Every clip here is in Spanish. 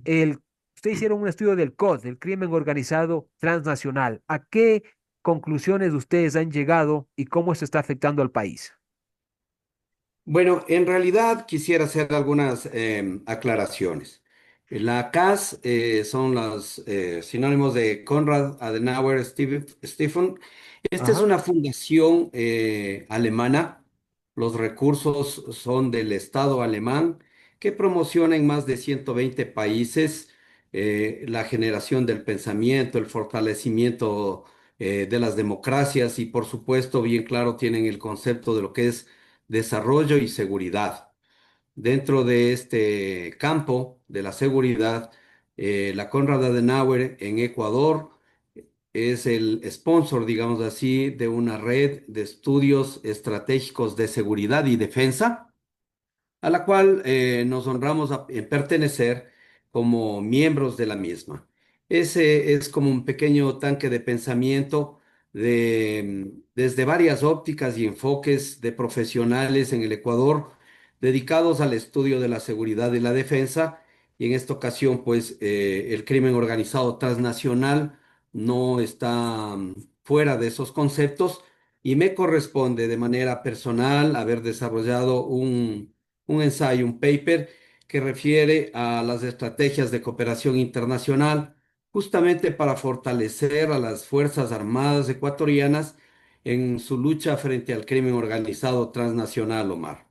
el, ustedes hicieron un estudio del COD, del crimen organizado transnacional. ¿A qué conclusiones ustedes han llegado y cómo esto está afectando al país? Bueno, en realidad quisiera hacer algunas aclaraciones. La CAS son los sinónimos de Konrad Adenauer Stiftung. Esta es Ajá. una fundación alemana. Los recursos son del Estado alemán que promociona en más de 120 países la generación del pensamiento, el fortalecimiento de las democracias y por supuesto, bien claro, tienen el concepto de lo que es desarrollo y seguridad. Dentro de este campo de la seguridad, la Konrad Adenauer en Ecuador es el sponsor, digamos así, de una red de estudios estratégicos de seguridad y defensa a la cual nos honramos en pertenecer como miembros de la misma. Ese es como un pequeño tanque de pensamiento desde varias ópticas y enfoques de profesionales en el Ecuador dedicados al estudio de la seguridad y la defensa. Y en esta ocasión, pues, el crimen organizado transnacional no está fuera de esos conceptos y me corresponde de manera personal haber desarrollado un ensayo, un paper que refiere a las estrategias de cooperación internacional, justamente para fortalecer a las Fuerzas Armadas ecuatorianas en su lucha frente al crimen organizado transnacional, Omar.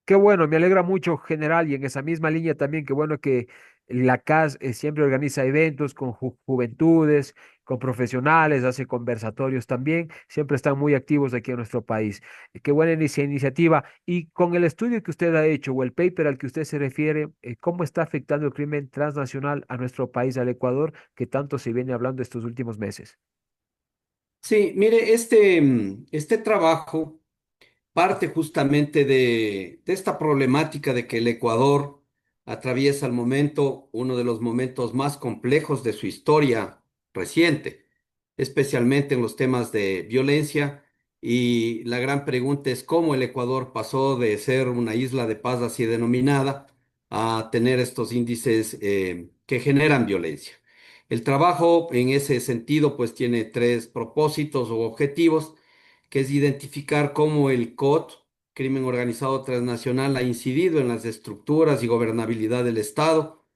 Qué bueno, me alegra mucho, general, y en esa misma línea también, qué bueno que la CAS siempre organiza eventos con juventudes, con profesionales, hace conversatorios también, siempre están muy activos aquí en nuestro país. Qué buena iniciativa. Y con el estudio que usted ha hecho o el paper al que usted se refiere, ¿cómo está afectando el crimen transnacional a nuestro país, al Ecuador, que tanto se viene hablando estos últimos meses? Sí, mire, este trabajo parte justamente de esta problemática de que el Ecuador atraviesa al momento uno de los momentos más complejos de su historia reciente, especialmente en los temas de violencia. Y la gran pregunta es cómo el Ecuador pasó de ser una isla de paz así denominada a tener estos índices que generan violencia. El trabajo en ese sentido pues tiene tres propósitos o objetivos, que es identificar cómo el COT, crimen organizado transnacional, ha incidido en las estructuras y gobernabilidad del Estado,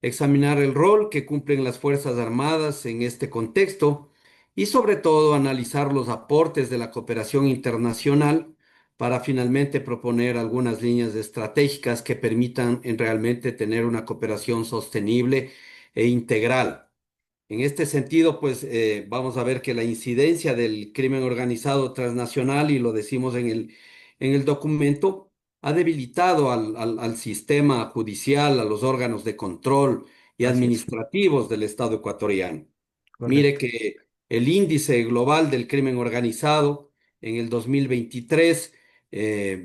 examinar el rol que cumplen las Fuerzas Armadas en este contexto y sobre todo analizar los aportes de la cooperación internacional para finalmente proponer algunas líneas estratégicas que permitan realmente tener una cooperación sostenible e integral. En este sentido, pues vamos a ver que la incidencia del crimen organizado transnacional, y lo decimos en el documento, ha debilitado al sistema judicial, a los órganos de control y Así es, administrativos del Estado ecuatoriano. Mire correcto. que el índice global del crimen organizado en el 2023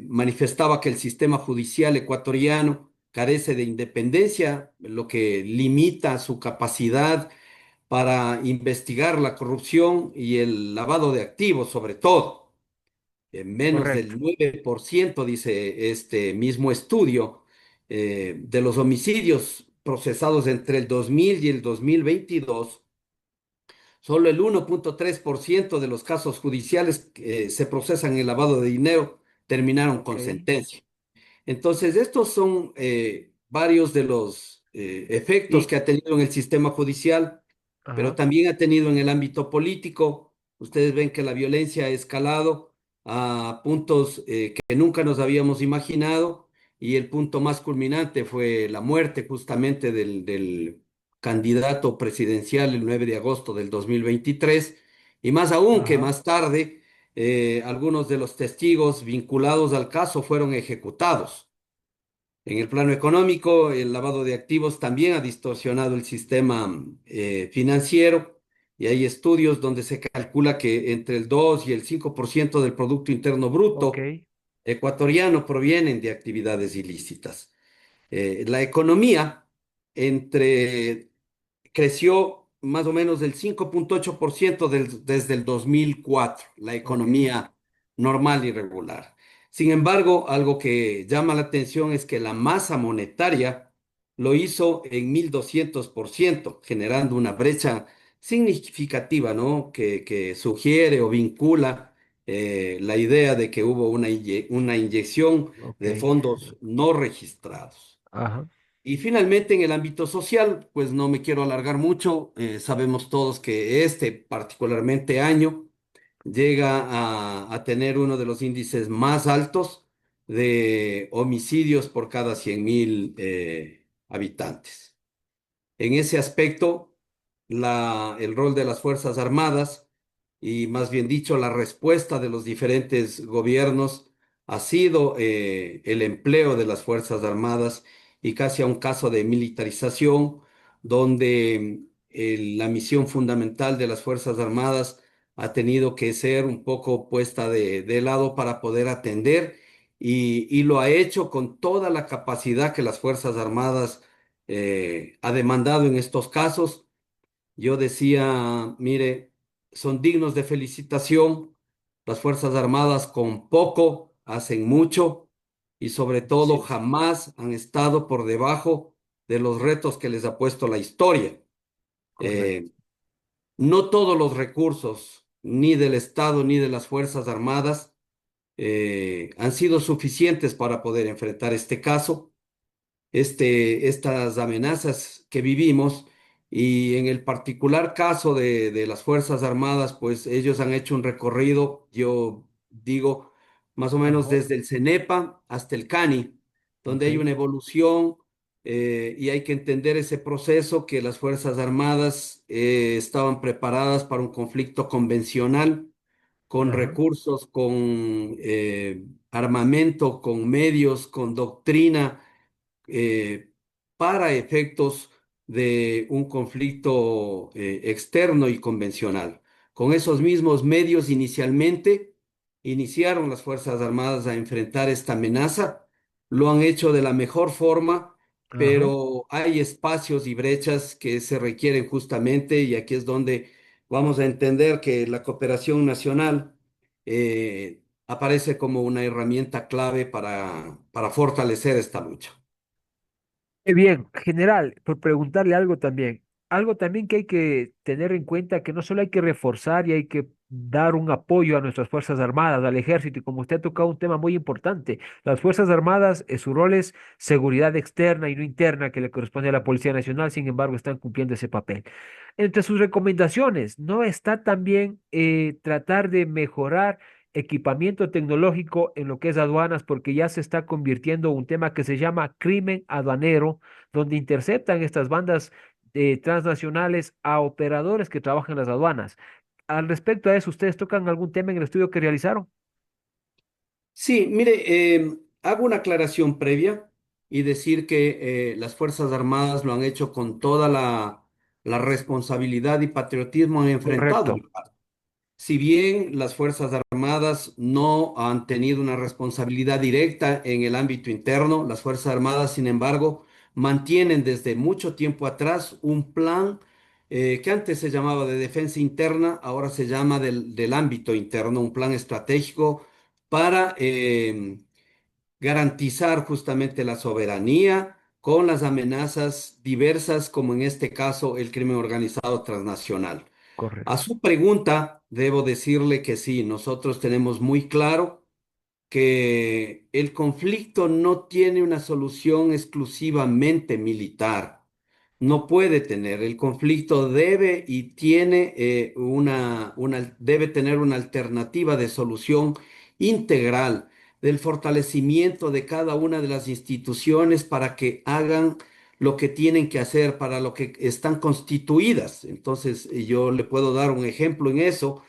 manifestaba que el sistema judicial ecuatoriano carece de independencia, lo que limita su capacidad para investigar la corrupción y el lavado de activos, sobre todo. En menos Correcto. del 9% dice este mismo estudio, de los homicidios procesados entre el 2000 y el 2022, solo el 1,3% de los casos judiciales que se procesan en lavado de dinero terminaron Ok. con sentencia. Entonces, estos son varios de los efectos Y, que ha tenido en el sistema judicial, pero ajá, también ha tenido en el ámbito político. Ustedes ven que la violencia ha escalado a puntos que nunca nos habíamos imaginado, y el punto más culminante fue la muerte justamente del candidato presidencial el 9 de agosto del 2023, y más aún que ajá, más tarde algunos de los testigos vinculados al caso fueron ejecutados. En el plano económico, el lavado de activos también ha distorsionado el sistema financiero, y hay estudios donde se calcula que entre el 2 y el 5% del Producto Interno ok, Bruto ecuatoriano provienen de actividades ilícitas. La economía entre, creció más o menos del 5,8% desde el 2004, la ok, economía normal y regular. Sin embargo, algo que llama la atención es que la masa monetaria lo hizo en 1200%, generando una brecha significativa, ¿no? Que sugiere o vincula la idea de que hubo una inyección Ok. de fondos no registrados. Ajá. Y finalmente, en el ámbito social, pues no me quiero alargar mucho, sabemos todos que este particularmente año llega a tener uno de los índices más altos de homicidios por cada 100.000 habitantes. En ese aspecto, el rol de las Fuerzas Armadas y más bien dicho, la respuesta de los diferentes gobiernos ha sido el empleo de las Fuerzas Armadas y casi a un caso de militarización, donde la misión fundamental de las Fuerzas Armadas ha tenido que ser un poco puesta de lado para poder atender y lo ha hecho con toda la capacidad que las Fuerzas Armadas ha demandado en estos casos. Yo decía, mire, son dignos de felicitación. Las Fuerzas Armadas con poco hacen mucho y sobre Así todo es. jamás han estado por debajo de los retos que les ha puesto la historia. Correcto. Eh, no todos los recursos, ni del Estado ni de las Fuerzas Armadas, han sido suficientes para poder enfrentar este caso, estas amenazas que vivimos y en el particular caso de las Fuerzas Armadas, pues ellos han hecho un recorrido, yo digo, más o menos Ajá. desde el CENEPA hasta el CANI, donde Ok. hay una evolución y hay que entender ese proceso que las Fuerzas Armadas estaban preparadas para un conflicto convencional con Ajá. recursos, con armamento, con medios, con doctrina eh, para efectos de un conflicto externo y convencional. Con esos mismos medios inicialmente iniciaron las Fuerzas Armadas a enfrentar esta amenaza. Lo han hecho de la mejor forma, Ajá. pero hay espacios y brechas que se requieren justamente y aquí es donde vamos a entender que la cooperación nacional aparece como una herramienta clave para fortalecer esta lucha. Bien, general, por preguntarle algo también que hay que tener en cuenta que no solo hay que reforzar y hay que dar un apoyo a nuestras Fuerzas Armadas, al ejército, y como usted ha tocado un tema muy importante, las Fuerzas Armadas, su rol es seguridad externa y no interna que le corresponde a la Policía Nacional, sin embargo, están cumpliendo ese papel. Entre sus recomendaciones, ¿no está también tratar de mejorar equipamiento tecnológico en lo que es aduanas, porque ya se está convirtiendo en un tema que se llama crimen aduanero, donde interceptan estas bandas transnacionales a operadores que trabajan en las aduanas? Al respecto a eso, ¿ustedes tocan algún tema en el estudio que realizaron? Sí, mire, hago una aclaración previa y decir que las Fuerzas Armadas lo han hecho con toda la responsabilidad y patriotismo, han enfrentado Correcto, el paro. Si bien las Fuerzas Armadas no han tenido una responsabilidad directa en el ámbito interno, las Fuerzas Armadas, sin embargo, mantienen desde mucho tiempo atrás un plan que antes se llamaba de defensa interna, ahora se llama del ámbito interno, un plan estratégico para garantizar justamente la soberanía con las amenazas diversas, como en este caso el crimen organizado transnacional. A correcto, su pregunta, debo decirle que sí, nosotros tenemos muy claro que el conflicto no tiene una solución exclusivamente militar. No puede tener. El conflicto debe y tiene debe tener una alternativa de solución integral del fortalecimiento de cada una de las instituciones para que hagan lo que tienen que hacer, para lo que están constituidas. Entonces, yo le puedo dar un ejemplo en eso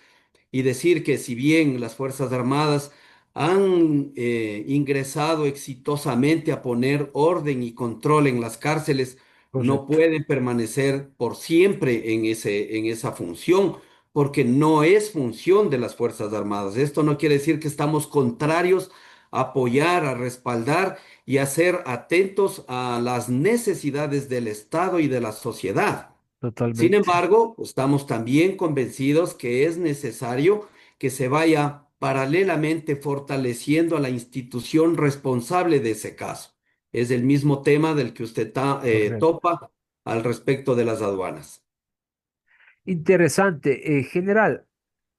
y decir que si bien las Fuerzas Armadas han ingresado exitosamente a poner orden y control en las cárceles, no correcto, pueden permanecer por siempre en esa función, porque no es función de las Fuerzas Armadas. Esto no quiere decir que estamos contrarios a apoyar, a respaldar y a ser atentos a las necesidades del Estado y de la sociedad. Sin totalmente. embargo, estamos también convencidos que es necesario que se vaya paralelamente fortaleciendo a la institución responsable de ese caso. Es el mismo tema del que usted Correcto. topa al respecto de las aduanas. Interesante. General,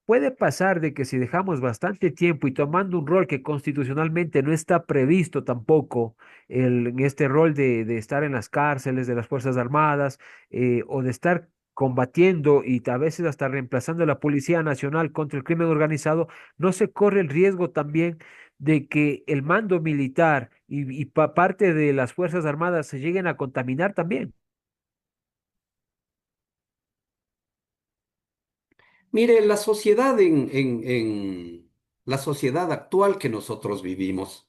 puede pasar de que si dejamos bastante tiempo y tomando un rol que constitucionalmente no está previsto tampoco, en este rol de estar en las cárceles de las Fuerzas Armadas o de estar combatiendo y a veces hasta reemplazando a la Policía Nacional contra el crimen organizado, no se corre el riesgo también de que el mando militar y parte de las Fuerzas Armadas se lleguen a contaminar también. Mire, la sociedad en la sociedad actual que nosotros vivimos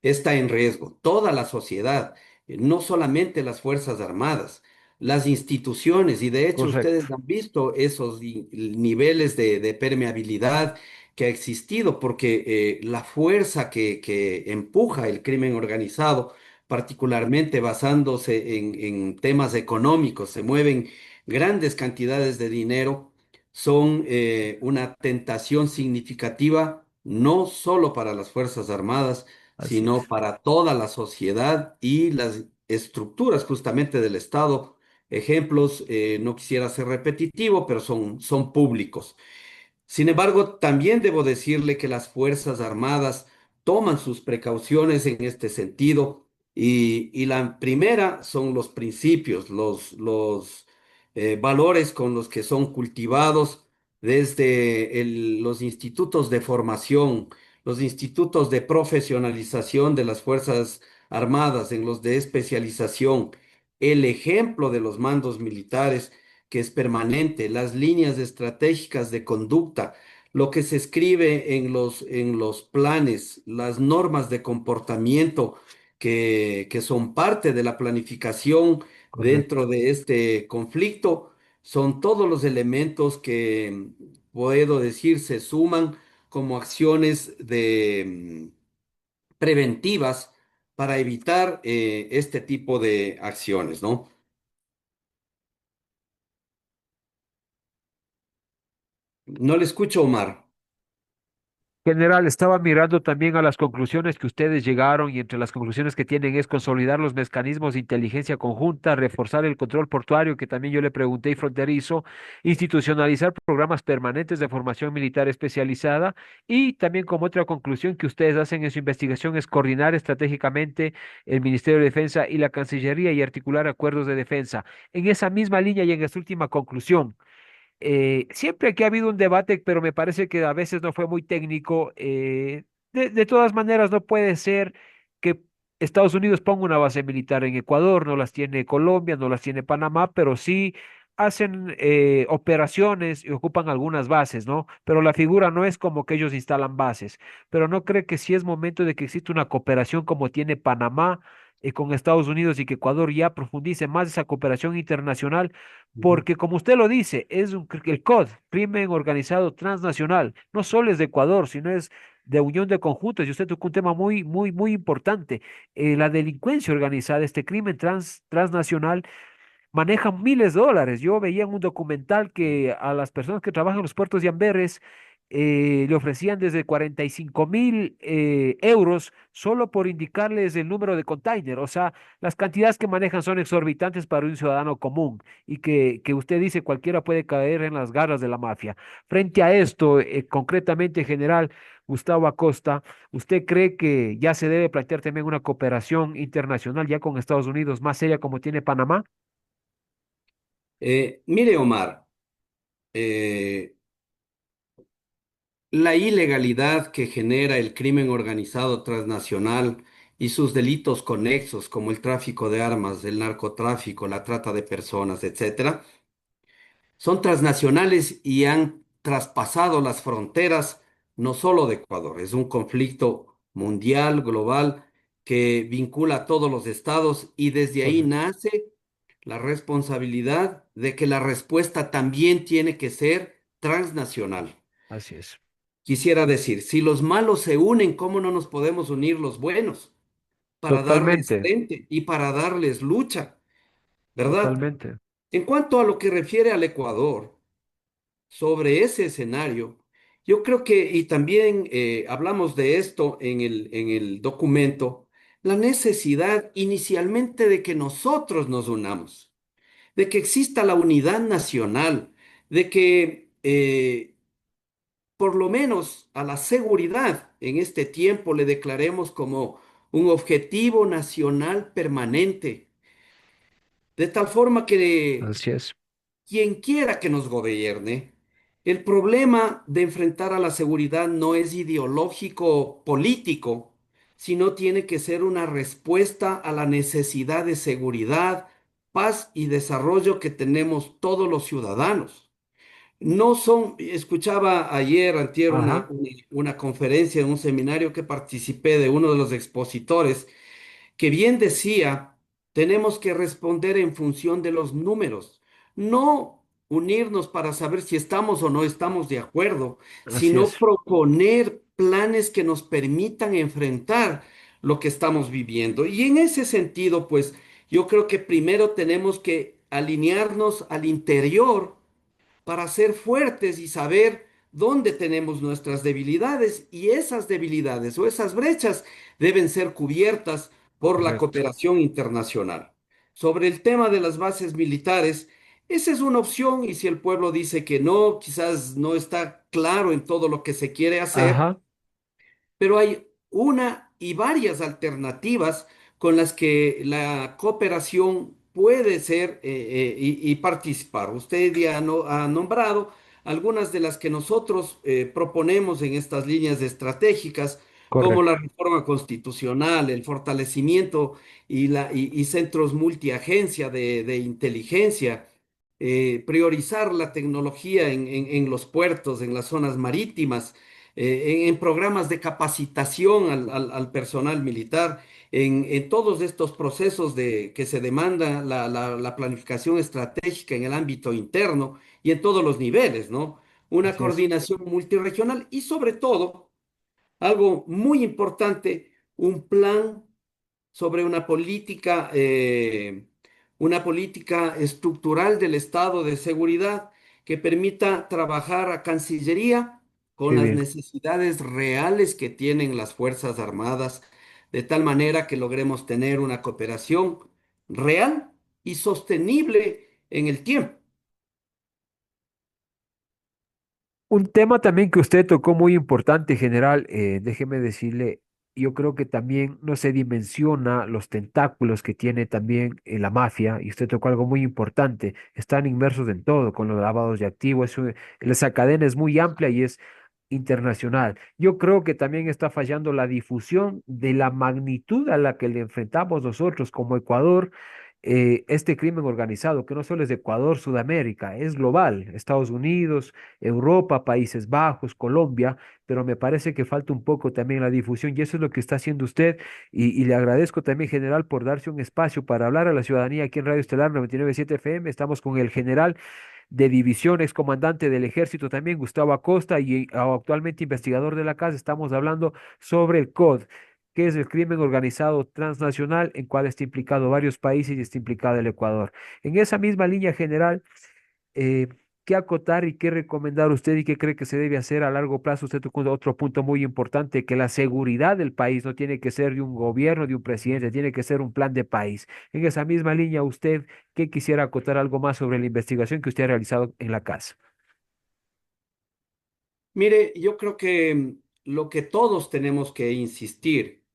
está en riesgo. Toda la sociedad, no solamente las Fuerzas Armadas, las instituciones, y de hecho Correcto, ustedes han visto esos niveles de permeabilidad que ha existido, porque la fuerza que empuja el crimen organizado, particularmente basándose en temas económicos, se mueven grandes cantidades de dinero, son una tentación significativa no solo para las Fuerzas Armadas, así sino es. para toda la sociedad y las estructuras justamente del Estado. Ejemplos, no quisiera ser repetitivo, pero son públicos. Sin embargo, también debo decirle que las Fuerzas Armadas toman sus precauciones en este sentido y la primera son los principios, los valores con los que son cultivados desde los institutos de formación, los institutos de profesionalización de las Fuerzas Armadas, en los de especialización, el ejemplo de los mandos militares que es permanente, las líneas estratégicas de conducta, lo que se escribe en los planes, las normas de comportamiento que son parte de la planificación dentro Correcto. de este conflicto, son todos los elementos que puedo decir se suman como acciones preventivas para evitar este tipo de acciones, ¿no? No le escucho, Omar. General, estaba mirando también a las conclusiones que ustedes llegaron y entre las conclusiones que tienen es consolidar los mecanismos de inteligencia conjunta, reforzar el control portuario, que también yo le pregunté y fronterizo, institucionalizar programas permanentes de formación militar especializada y también como otra conclusión que ustedes hacen en su investigación es coordinar estratégicamente el Ministerio de Defensa y la Cancillería y articular acuerdos de defensa. En esa misma línea y en esta última conclusión. Siempre aquí ha habido un debate, pero me parece que a veces no fue muy técnico. De todas maneras, no puede ser que Estados Unidos ponga una base militar en Ecuador, no las tiene Colombia, no las tiene Panamá, pero sí hacen operaciones y ocupan algunas bases, ¿no? Pero la figura no es como que ellos instalan bases. Pero no cree que sí es momento de que exista una cooperación como tiene Panamá con Estados Unidos y que Ecuador ya profundice más esa cooperación internacional Ujú. porque como usted lo dice, el COD, crimen organizado transnacional, no solo es de Ecuador, sino es de unión de conjuntos. Y usted tocó un tema muy importante. La delincuencia organizada, este crimen transnacional, manejan miles de dólares. Yo veía en un documental que a las personas que trabajan en los puertos de Amberes le ofrecían desde 45.000 euros solo por indicarles el número de container. O sea, las cantidades que manejan son exorbitantes para un ciudadano común y que usted dice cualquiera puede caer en las garras de la mafia. Frente a esto, concretamente, general Gustavo Acosta, ¿usted cree que ya se debe plantear también una cooperación internacional ya con Estados Unidos más seria como tiene Panamá? Mire, Omar, eh, la ilegalidad que genera el crimen organizado transnacional y sus delitos conexos como el tráfico de armas, el narcotráfico, la trata de personas, etcétera, son transnacionales y han traspasado las fronteras no solo de Ecuador, es un conflicto mundial, global, que vincula a todos los estados y desde ahí Correcto. nace la responsabilidad de que la respuesta también tiene que ser transnacional. Así es. Quisiera decir, si los malos se unen, ¿cómo no nos podemos unir los buenos para darles Totalmente, frente y para darles lucha, ¿verdad? totalmente. En cuanto a lo que refiere al Ecuador, sobre ese escenario. Yo creo que, y también hablamos de esto en el documento, la necesidad inicialmente de que nosotros nos unamos, de que exista la unidad nacional, de que por lo menos a la seguridad en este tiempo le declaremos como un objetivo nacional permanente, de tal forma que Así es. quien quiera que nos gobierne, el problema de enfrentar a la seguridad no es ideológico o político, sino tiene que ser una respuesta a la necesidad de seguridad, paz y desarrollo que tenemos todos los ciudadanos. No son, escuchaba ayer, antier, Ajá, una conferencia en un seminario que participé de uno de los expositores que bien decía, tenemos que responder en función de los números, no unirnos para saber si estamos o no estamos de acuerdo, así sino es. proponer planes que nos permitan enfrentar lo que estamos viviendo. Y en ese sentido, pues yo creo que primero tenemos que alinearnos al interior para ser fuertes y saber dónde tenemos nuestras debilidades y esas debilidades o esas brechas deben ser cubiertas por la Correcto. cooperación internacional. Sobre el tema de las bases militares, esa es una opción y si el pueblo dice que no, quizás no está claro en todo lo que se quiere hacer, Ajá, pero hay una y varias alternativas con las que la cooperación puede ser y participar. Usted ya ha nombrado algunas de las que nosotros proponemos en estas líneas estratégicas, como la correcto. reforma constitucional, el fortalecimiento y centros multiagencia de inteligencia, priorizar la tecnología en los puertos, en las zonas marítimas, en programas de capacitación al personal militar, en todos estos procesos que se demanda la planificación estratégica en el ámbito interno y en todos los niveles, ¿no? Una Así es. coordinación multirregional y sobre todo, algo muy importante, un plan sobre una política estructural del Estado de seguridad que permita trabajar a Cancillería con Qué las bien. necesidades reales que tienen las Fuerzas Armadas, de tal manera que logremos tener una cooperación real y sostenible en el tiempo. Un tema también que usted tocó muy importante, general, déjeme decirle, yo creo que también no se dimensiona los tentáculos que tiene también la mafia, y usted tocó algo muy importante, están inmersos en todo, con los lavados de activos, esa cadena es muy amplia y es internacional. Yo creo que también está fallando la difusión de la magnitud a la que le enfrentamos nosotros como Ecuador. Este crimen organizado, que no solo es de Ecuador, Sudamérica, es global, Estados Unidos, Europa, Países Bajos, Colombia, pero me parece que falta un poco también la difusión y eso es lo que está haciendo usted y le agradezco también, general, por darse un espacio para hablar a la ciudadanía aquí en Radio Estelar 99.7 FM. Estamos con el general de división, excomandante del ejército también, Gustavo Acosta, y actualmente investigador de la casa. Estamos hablando sobre el COD, que es el crimen organizado transnacional en cual está implicado varios países y está implicado el Ecuador. En esa misma línea general, eh, ¿qué acotar y qué recomendar usted y qué cree que se debe hacer a largo plazo? Usted tocó otro punto muy importante, que la seguridad del país no tiene que ser de un gobierno, de un presidente, tiene que ser un plan de país. En esa misma línea, usted, ¿qué quisiera acotar algo más sobre la investigación que usted ha realizado en la casa? Mire, yo creo que lo que todos tenemos que insistir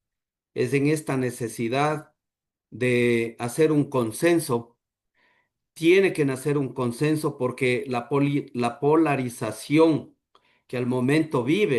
es en esta necesidad de hacer un consenso. Tiene que nacer un consenso porque la polarización que al momento vive